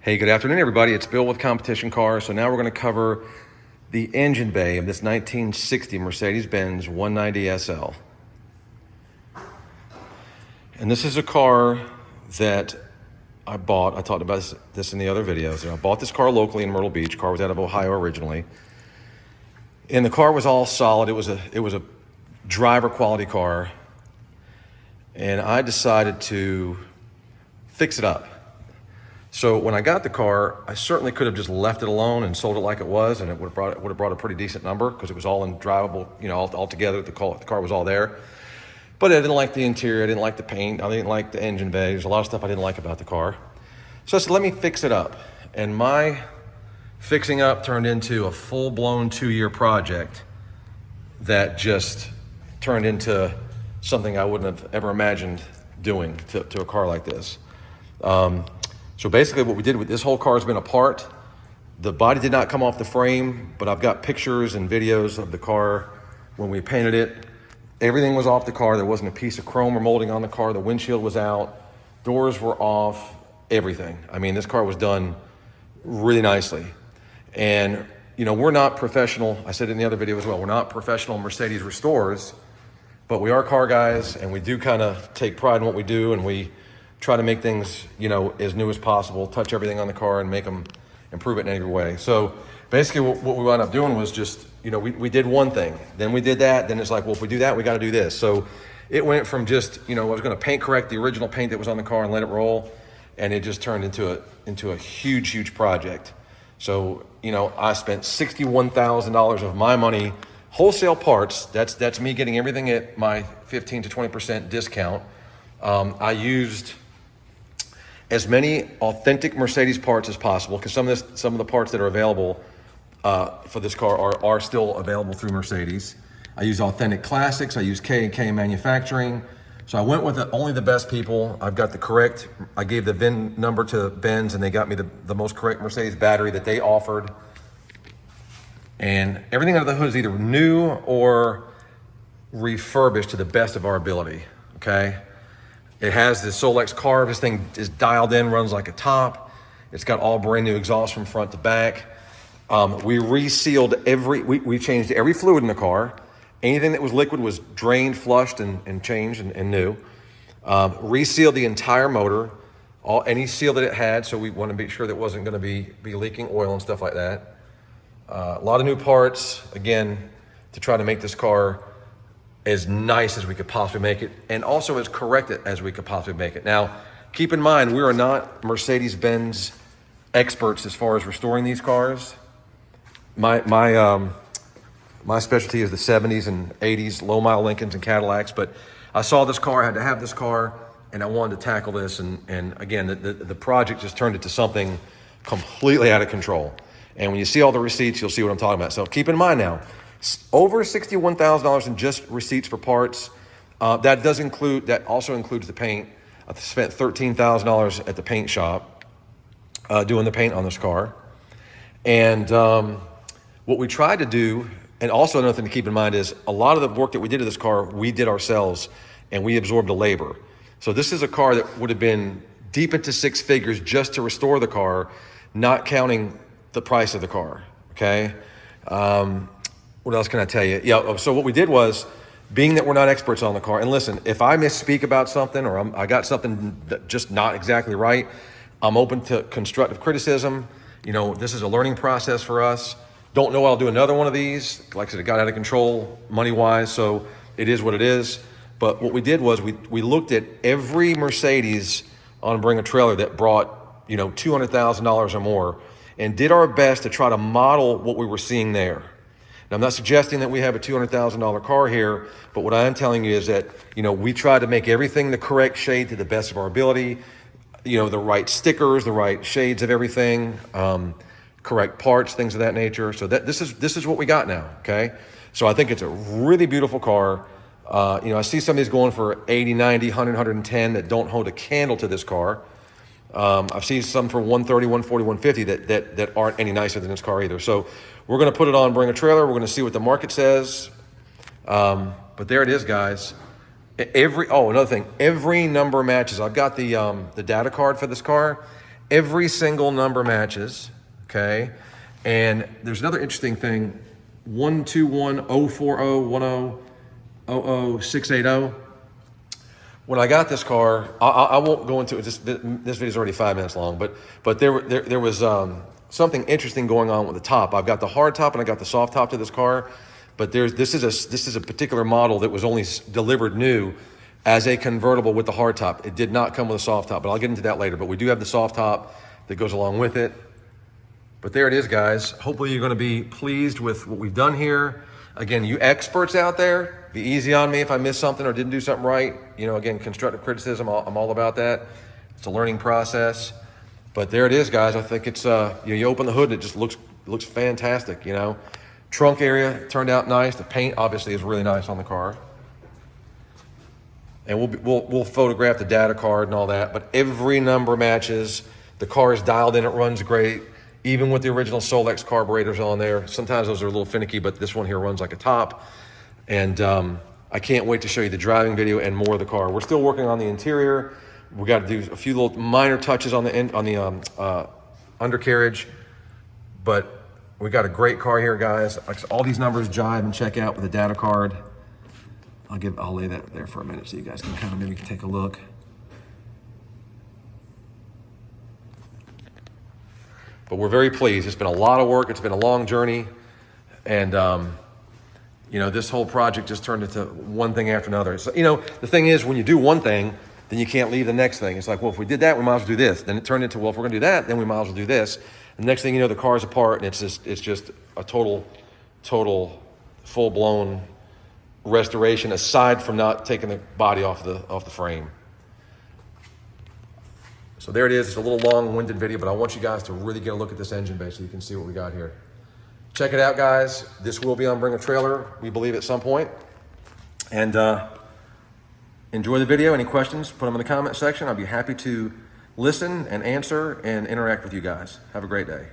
Hey, good afternoon, everybody. It's Bill with Competition Cars. So now we're going to cover the engine bay of this 1960 Mercedes-Benz 190 SL. And this is a car that I bought. I talked about this in the other videos. I bought this car locally in Myrtle Beach. The car was out of Ohio originally. And the car was all solid. It was a driver quality car. And I decided to fix it up. So when I got the car, I certainly could have just left it alone and sold it like it was, and it would have brought a pretty decent number because it was all in drivable, all together. The car was all there. But I didn't like the interior, I didn't like the paint, I didn't like the engine bay. There's a lot of stuff I didn't like about the car. So I said, let me fix it up. And my fixing up turned into a full-blown 2-year project that just turned into something I wouldn't have ever imagined doing to a car like this. So basically what we did with this whole car has been apart. The body did not come off the frame, but I've got pictures and videos of the car when we painted it. Everything was off the car. There wasn't a piece of chrome or molding on the car. The windshield was out. Doors were off, everything. I mean, this car was done really nicely. And, we're not professional. I said it in the other video as well. We're not professional Mercedes restorers, but we are car guys, and we do kind of take pride in what we do, and we try to make things, as new as possible, touch everything on the car and make them improve it in every way. So basically what we wound up doing was just, we did one thing, then we did that, then it's like, well, if we do that, we got to do this. So it went from just, I was going to paint correct the original paint that was on the car and let it roll, and it just turned into a huge project. So, I spent $61,000 of my money, wholesale parts. That's me getting everything at my 15 to 20% discount. I used as many authentic Mercedes parts as possible, because some of the parts that are available for this car are still available through Mercedes. I use authentic classics. I use K&K manufacturing. So I went with only the best people. I've got I gave the VIN number to Benz, and they got me the most correct Mercedes battery that they offered. And everything under the hood is either new or refurbished to the best of our ability, okay? It has the Solex carb. This thing is dialed in, runs like a top. It's got all brand new exhaust from front to back. We resealed we changed every fluid in the car. Anything that was liquid was drained, flushed, and changed and new. Resealed the entire motor, any seal that it had, so we want to be sure that it wasn't going to be leaking oil and stuff like that. A lot of new parts, again, to try to make this car as nice as we could possibly make it, and also as correct as we could possibly make it. Now, keep in mind, we are not Mercedes-Benz experts as far as restoring these cars. My specialty is the 70s and 80s low-mile Lincolns and Cadillacs, but I saw this car, I had to have this car, and I wanted to tackle this, and again, the project just turned into something completely out of control. And when you see all the receipts, you'll see what I'm talking about. So keep in mind now, over $61,000 in just receipts for parts. That also includes the paint. I spent $13,000 at the paint shop doing the paint on this car. And what we tried to do, and also another thing to keep in mind, is a lot of the work that we did to this car, we did ourselves, and we absorbed the labor. So this is a car that would have been deep into 6 figures just to restore the car, not counting the price of the car, okay? What else can I tell you? Yeah, so what we did was, being that we're not experts on the car, and listen, if I misspeak about something or I got something that just not exactly right, I'm open to constructive criticism. This is a learning process for us. Don't know I'll do another one of these. Like I said, it got out of control money-wise, so it is what it is. But what we did was we looked at every Mercedes on Bring a Trailer that brought, $200,000 or more, and did our best to try to model what we were seeing there. Now, I'm not suggesting that we have a $200,000 car here, but what I am telling you is that, we try to make everything the correct shade to the best of our ability, the right stickers, the right shades of everything, correct parts, things of that nature. So this is what we got now, okay? So I think it's a really beautiful car. I see some of these going for 80, 90, 100, 110 that don't hold a candle to this car. I've seen some for 130, 140, 150 that aren't any nicer than this car either. So we're going to put it on Bring a Trailer. We're going to see what the market says. But there it is, guys. Another thing, every number matches. I've got the data card for this car, Every single number matches, okay? And there's another interesting thing, 1210401000680. When I got this car, I won't go into it. This video is already 5 minutes long, but there was something interesting going on with the top. I've got the hard top and I got the soft top to this car, but this is a particular model that was only delivered new as a convertible with the hard top. It did not come with a soft top, but I'll get into that later. But we do have the soft top that goes along with it. But there it is, guys. Hopefully you're gonna be pleased with what we've done here. Again, you experts out there, be easy on me if I missed something or didn't do something right. You know, again, constructive criticism, I'm all about that. It's a learning process. But there it is, guys. I think it's, you open the hood and it just looks fantastic, you know. Trunk area turned out nice. The paint obviously is really nice on the car. And we'll photograph the data card and all that, but every number matches. The car is dialed in, it runs great. Even with the original Solex carburetors on there. Sometimes those are a little finicky, but this one here runs like a top. And I can't wait to show you the driving video and more of the car. We're still working on the interior. We got to do a few little minor touches on the undercarriage, but we got a great car here, guys. All these numbers jive and check out with the data card. I'll lay that there for a minute so you guys can kind of maybe take a look. But we're very pleased. It's been a lot of work. It's been a long journey. And, you know, this whole project just turned into one thing after another. So, you know, the thing is, when you do one thing, then you can't leave the next thing. It's like, well, if we did that, we might as well do this. Then it turned into, well, if we're going to do that, then we might as well do this. And the next thing you know, the car's apart, and it's just a total full-blown restoration, aside from not taking the body off the frame. So there it is. It's a little long-winded video, but I want you guys to really get a look at this engine bay so you can see what we got here. Check it out, guys. This will be on Bring a Trailer, we believe, at some point. And enjoy the video. Any questions, put them in the comment section. I'll be happy to listen and answer and interact with you guys. Have a great day.